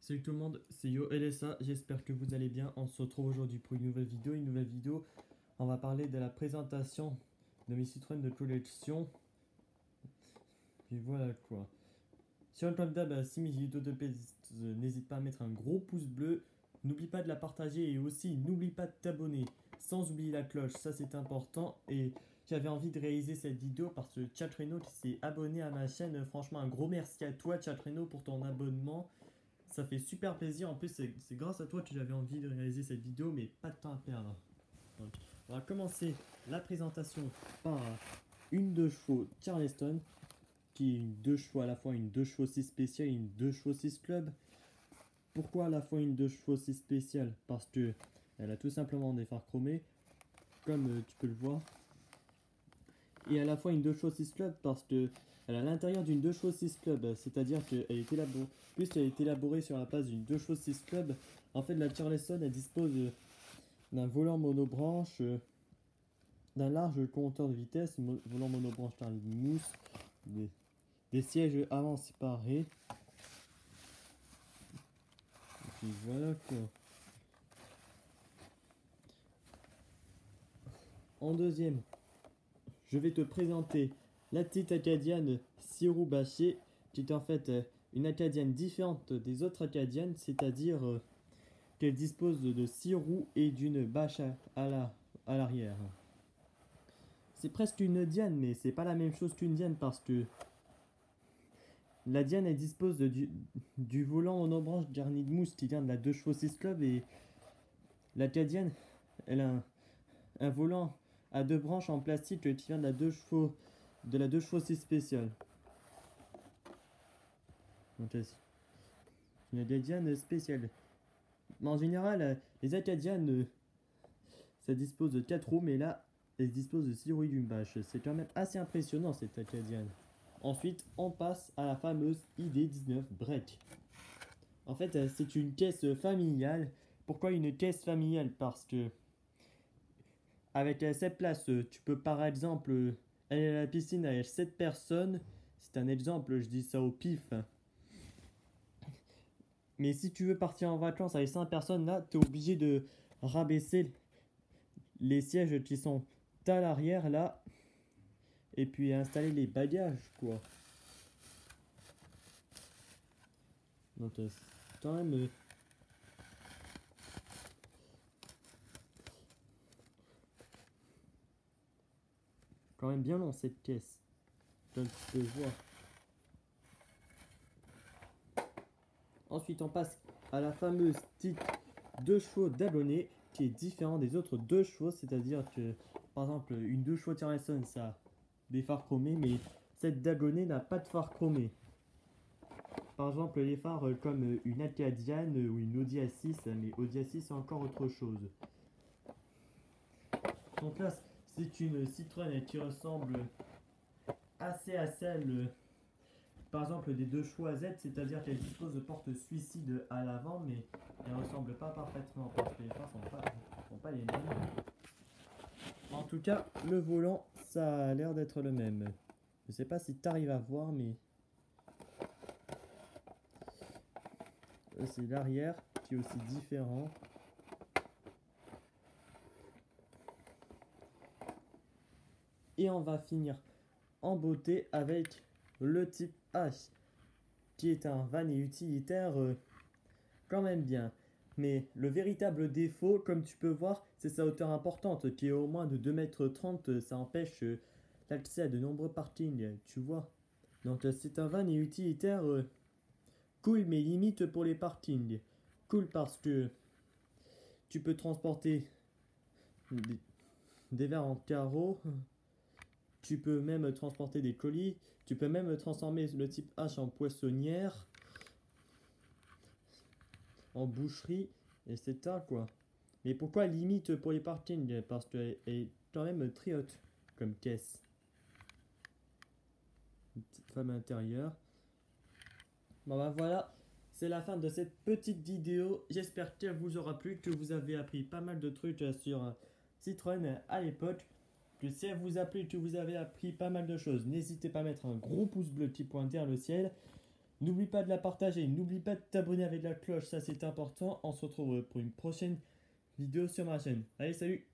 Salut tout le monde, c'est Yo LSA, j'espère que vous allez bien. On se retrouve aujourd'hui pour une nouvelle vidéo. On va parler de la présentation de mes Citroën de collection. Puis voilà quoi. Comme d'hab, si mes vidéos te plaisent, n'hésite pas à mettre un gros pouce bleu. N'oublie pas de la partager et aussi n'oublie pas de t'abonner. Sans oublier la cloche, ça c'est important. Et j'avais envie de réaliser cette vidéo parce que Chatreno qui s'est abonné à ma chaîne. Franchement, un gros merci à toi Chatreno pour ton abonnement. Ça fait super plaisir. En plus, c'est grâce à toi que j'avais envie de réaliser cette vidéo, mais pas de temps à perdre. Donc, on va commencer la présentation par une 2 chevaux Charleston, qui est une 2 chevaux à la fois une 2 chevaux 6 spéciale et une 2 chevaux 6 club. Pourquoi à la fois une 2 chevaux 6 spéciale? Parce que elle a tout simplement des phares chromés, comme tu peux le voir. Et à la fois une 2 chevaux 6 club parce que elle a l'intérieur d'une 2 chevaux 6 club, c'est-à-dire qu'elle est élaborée, puisqu'elle est élaborée sur la base d'une 2 chevaux 6 club. En fait, la Charleston elle dispose d'un volant monobranche, d'un large compteur de vitesse, volant monobranche Charlie mousse, des sièges avant séparés. Et puis voilà quoi. En deuxième, je vais te présenter la petite Acadiane 6 roues bâchées, qui est en fait une Acadiane différente des autres Acadianes, c'est-à-dire qu'elle dispose de 6 roues et d'une bâche à l'arrière. C'est presque une Diane, mais c'est pas la même chose qu'une Diane parce que la Diane elle dispose du volant monobranche garni de mousse qui vient de la 2 chevaux 6 club, et l'Acadiane elle a un volant à deux branches en plastique qui vient de la 2 chevaux 6 spéciale. Donc c'est une Acadiane spéciale. Mais en général, les Acadianes ça dispose de 4 roues, mais là elle dispose de 6 roues d'une bâche. C'est quand même assez impressionnant cette Acadiane. Ensuite, on passe à la fameuse ID19 Break. En fait, c'est une caisse familiale. Pourquoi une caisse familiale? Parce que avec 7 places, tu peux par exemple aller à la piscine avec 7 personnes. C'est un exemple, je dis ça au pif. Mais si tu veux partir en vacances avec 5 personnes, là, tu es obligé de rabaisser les sièges qui sont à l'arrière, là. Et puis installer les bagages, quoi. Donc, quand même... quand même bien long cette caisse, comme tu peux voir. Ensuite, on passe à la fameuse petite 2 chevaux d'abonné qui est différent des autres 2 chevaux, c'est-à-dire que par exemple une 2 chevaux Charleston ça a des phares chromés, mais cette d'abonné n'a pas de phares chromés. Par exemple les phares comme une Acadiane ou une Audi A6, mais Audi A6 c'est encore autre chose. Donc là c'est une Citroën qui ressemble assez à celle par exemple des 2 chevaux Z, c'est-à-dire qu'elle dispose de portes suicide à l'avant, mais elle ne ressemble pas parfaitement parce que les phares sont pas les mêmes. En tout cas, le volant, ça a l'air d'être le même. Je sais pas si tu arrives à voir, mais c'est l'arrière qui est aussi différent. Et on va finir en beauté avec le type H, qui est un van et utilitaire quand même bien. Mais le véritable défaut, comme tu peux voir, c'est sa hauteur importante, qui est au moins de 2,30 m. Ça empêche l'accès à de nombreux parkings, tu vois. Donc c'est un van et utilitaire cool, mais limite pour les parkings. Cool parce que tu peux transporter des verres en carreau, tu peux même transporter des colis, tu peux même transformer le type H en poissonnière, en boucherie, etc. quoi. Mais pourquoi limite pour les parkings? Parce qu'elle est quand même très haute comme caisse. Une petite femme intérieure. Bon bah voilà, c'est la fin de cette petite vidéo. J'espère qu'elle vous aura plu, que vous avez appris pas mal de trucs sur Citroën à l'époque. Que si elle vous a plu, que vous avez appris pas mal de choses, n'hésitez pas à mettre un gros pouce bleu qui pointe vers le ciel. N'oublie pas de la partager, n'oublie pas de t'abonner avec la cloche, ça c'est important. On se retrouve pour une prochaine vidéo sur ma chaîne. Allez, salut!